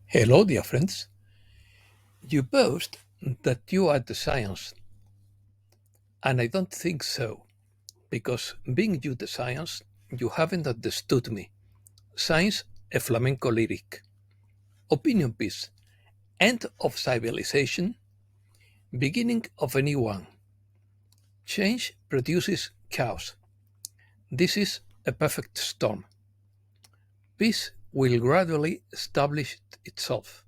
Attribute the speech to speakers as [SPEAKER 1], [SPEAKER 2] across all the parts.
[SPEAKER 1] Hello, dear friends. You boast that you are the science, and I don't think so, because being you the science, you haven't understood me. Science, a flamenco lyric. Opinion piece. End of civilization, beginning of a new one. Change produces chaos. This is a perfect storm. Peace will gradually establish itself.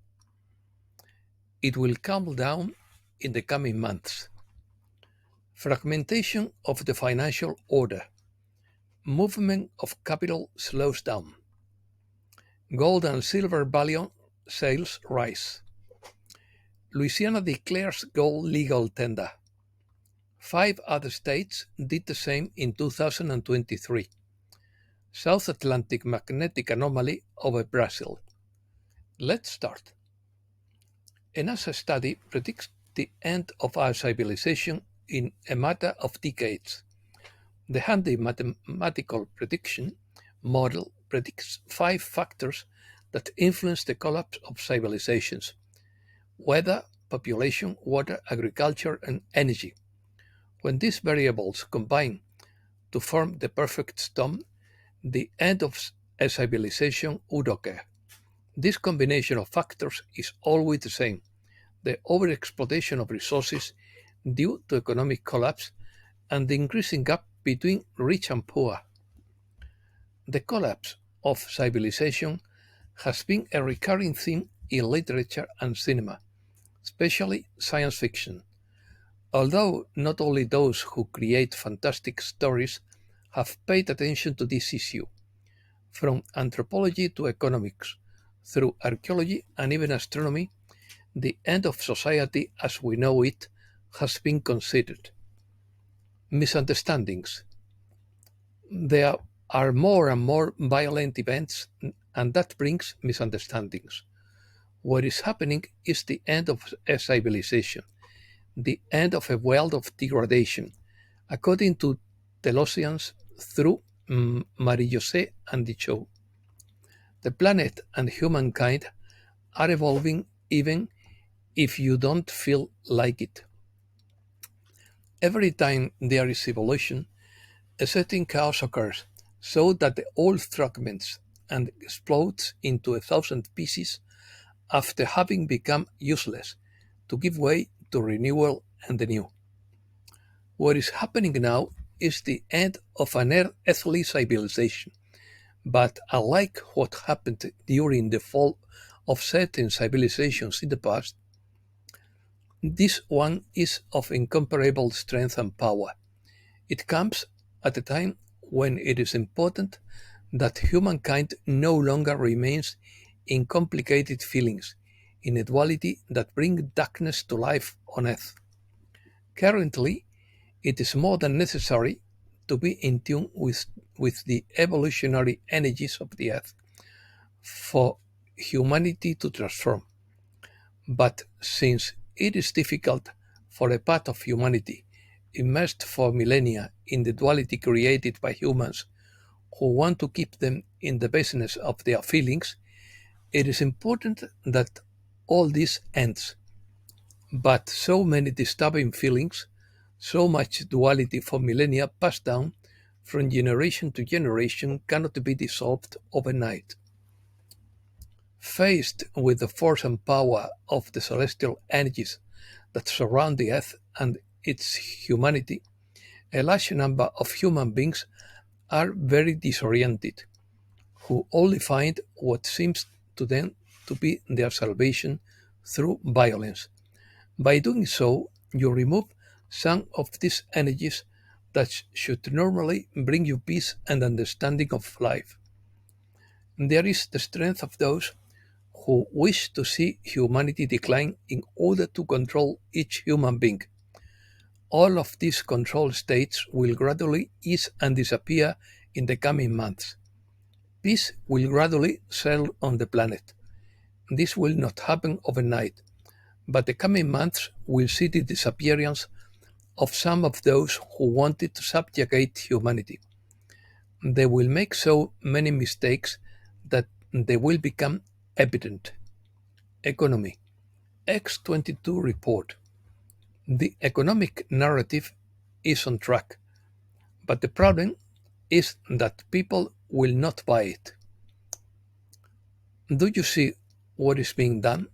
[SPEAKER 1] It will calm down in the coming months. Fragmentation of the financial order. Movement of capital slows down. Gold and silver bullion sales rise. Louisiana declares gold legal tender. 5 other states did the same in 2023. South Atlantic magnetic anomaly over Brazil. Let's start. A NASA study predicts the end of our civilization in a matter of decades. The handy mathematical prediction model predicts 5 factors that influence the collapse of civilizations: weather, population, water, agriculture, and energy. When these variables combine to form the perfect storm, the end of a civilization would occur. This combination of factors is always the same: the overexploitation of resources due to economic collapse and the increasing gap between rich and poor. The collapse of civilization has been a recurring theme in literature and cinema, especially science fiction, although not only those who create fantastic stories have paid attention to this issue. From anthropology to economics, through archaeology and even astronomy, the end of society as we know it has been considered. Misunderstandings. There are more and more violent events, and that brings misunderstandings. What is happening is the end of a civilization, the end of a world of degradation, according to Telosians through Marie-José and Dichot. The planet and humankind are evolving even if you don't feel like it. Every time there is evolution, a certain chaos occurs, so that the old fragments and explodes into 1,000 pieces after having become useless, to give way to renewal and the new. What is happening now is the end of an earthly civilization, but unlike what happened during the fall of certain civilizations in the past, this one is of incomparable strength and power. It comes at a time when it is important that humankind no longer remains in complicated feelings, in a duality that brings darkness to life on earth. Currently, it is more than necessary to be in tune with the evolutionary energies of the earth for humanity to transform. But since it is difficult for a part of humanity immersed for millennia in the duality created by humans who want to keep them in the business of their feelings, it is important that all this ends. But so many disturbing feelings, so much duality for millennia passed down from generation to generation cannot be dissolved overnight. Faced with the force and power of the celestial energies that surround the earth and its humanity, a large number of human beings are very disoriented, who only find what seems to them to be their salvation through violence. By doing so, you remove some of these energies that should normally bring you peace and understanding of life. There is the strength of those who wish to see humanity decline in order to control each human being. All of these control states will gradually ease and disappear in the coming months. Peace will gradually settle on the planet. This will not happen overnight, but the coming months will see the disappearance of some of those who wanted to subjugate humanity. They will make so many mistakes that they will become evident. Economy X22 report. The economic narrative is on track, but the problem is that people will not buy it. Do you see what is being done?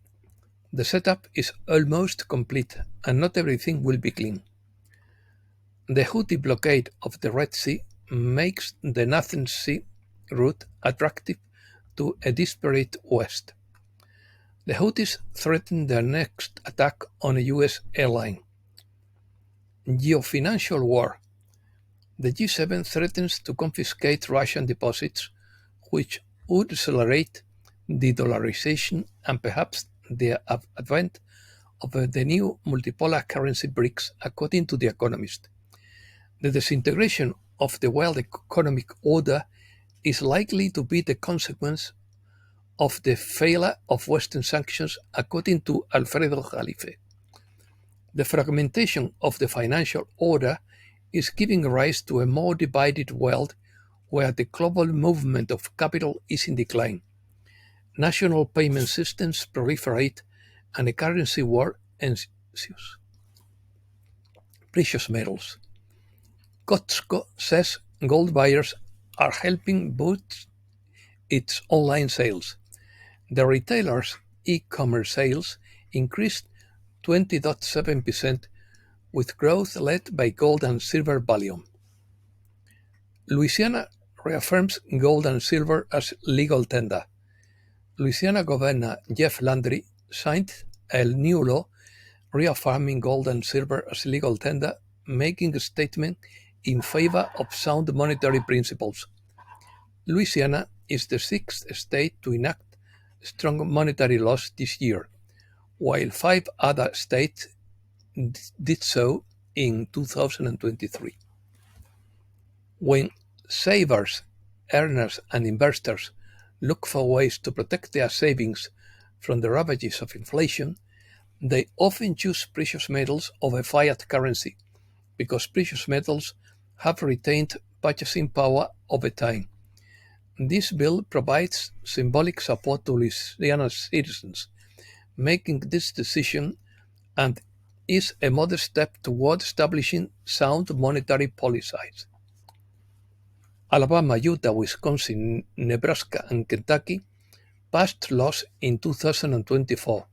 [SPEAKER 1] The setup is almost complete and not everything will be clean. The Houthi blockade of the Red Sea makes the Northern Sea route attractive to a disparate West. The Houthis threaten their next attack on a US airline. Geofinancial war. The G7 threatens to confiscate Russian deposits, which would accelerate de-dollarization and perhaps the advent of the new multipolar currency BRICS, according to The Economist. The disintegration of the world economic order is likely to be the consequence of the failure of Western sanctions, according to Alfredo Jalife. The fragmentation of the financial order is giving rise to a more divided world where the global movement of capital is in decline. National payment systems proliferate and a currency war ensues. Precious metals. Costco says gold buyers are helping boost its online sales. The retailer's e-commerce sales increased 20.7%, with growth led by gold and silver bullion. Louisiana reaffirms gold and silver as legal tender. Louisiana Governor Jeff Landry signed a new law reaffirming gold and silver as legal tender, making a statement in favor of sound monetary principles. Louisiana is the sixth state to enact strong monetary laws this year, while 5 other states did so in 2023. When savers, earners, and investors look for ways to protect their savings from the ravages of inflation, they often choose precious metals over fiat currency because precious metals have retained purchasing power over time. This bill provides symbolic support to Louisiana's citizens, making this decision and is a modest step toward establishing sound monetary policies. Alabama, Utah, Wisconsin, Nebraska, and Kentucky passed laws in 2024,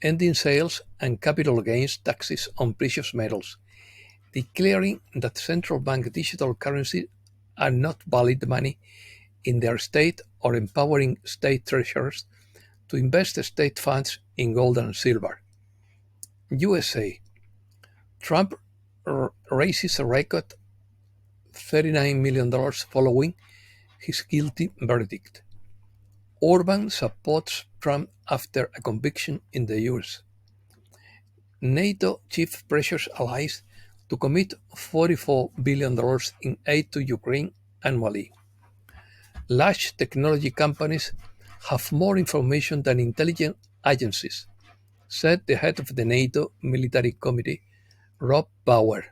[SPEAKER 1] ending sales and capital gains taxes on precious metals, declaring that central bank digital currencies are not valid money in their state or empowering state treasurers to invest state funds in gold and silver. USA. Trump raises a record $39 million following his guilty verdict. Orban supports Trump after a conviction in the US. NATO chief pressures allies to commit $44 billion in aid to Ukraine annually. Large technology companies have more information than intelligence agencies, said the head of the NATO Military Committee, Rob Bauer.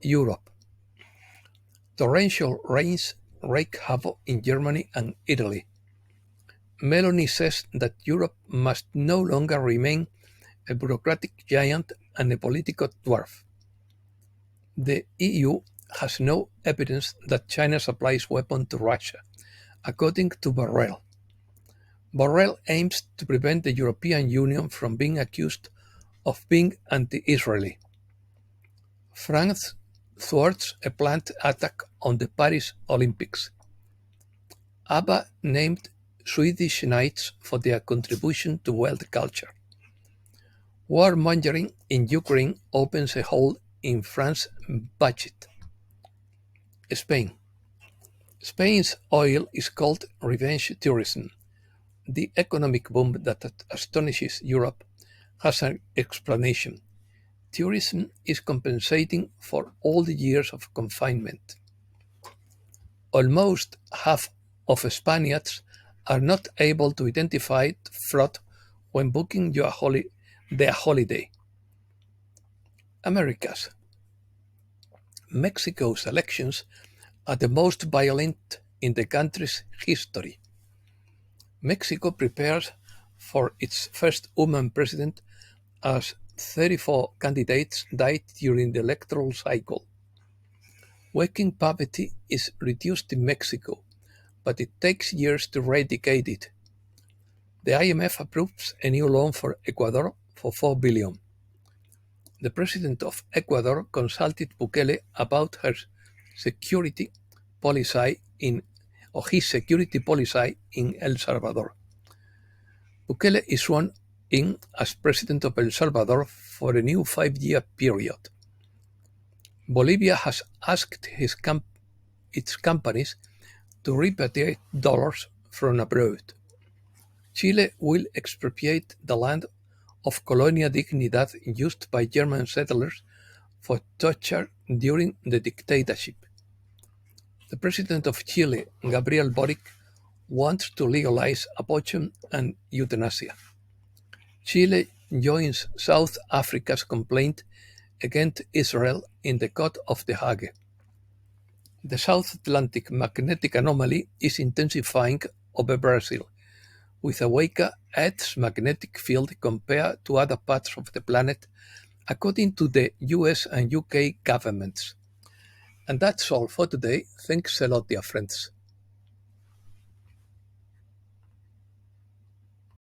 [SPEAKER 1] Europe. Torrential rains wreak havoc in Germany and Italy. Meloni says that Europe must no longer remain a bureaucratic giant and a political dwarf. The EU has no evidence that China supplies weapons to Russia, according to Borrell. Borrell aims to prevent the European Union from being accused of being anti-Israeli. France thwarts a planned attack on the Paris Olympics. ABBA named Swedish Knights for their contribution to world culture. Warmongering in Ukraine opens a hole in France's budget. Spain. Spain's oil is called revenge tourism. The economic boom that astonishes Europe has an explanation. Tourism is compensating for all the years of confinement. Almost half of Spaniards are not able to identify fraud when booking their holiday. Americas. Mexico's elections are the most violent in the country's history. Mexico prepares for its first woman president, as 34 candidates died during the electoral cycle. Working poverty is reduced in Mexico, but it takes years to eradicate it. The IMF approves a new loan for Ecuador for $4 billion. The president of Ecuador consulted Bukele about his security policy in El Salvador. Bukele is sworn in as president of El Salvador for a new 5-year period. Bolivia has asked its companies to repatriate dollars from abroad. Chile will expropriate the land of Colonia Dignidad used by German settlers for torture during the dictatorship. The president of Chile, Gabriel Boric, wants to legalize abortion and euthanasia. Chile joins South Africa's complaint against Israel in the Court of The Hague. The South Atlantic magnetic anomaly is intensifying over Brazil, with a weaker Earth's magnetic field compared to other parts of the planet, according to the US and UK governments. And that's all for today. Thanks a lot, dear friends.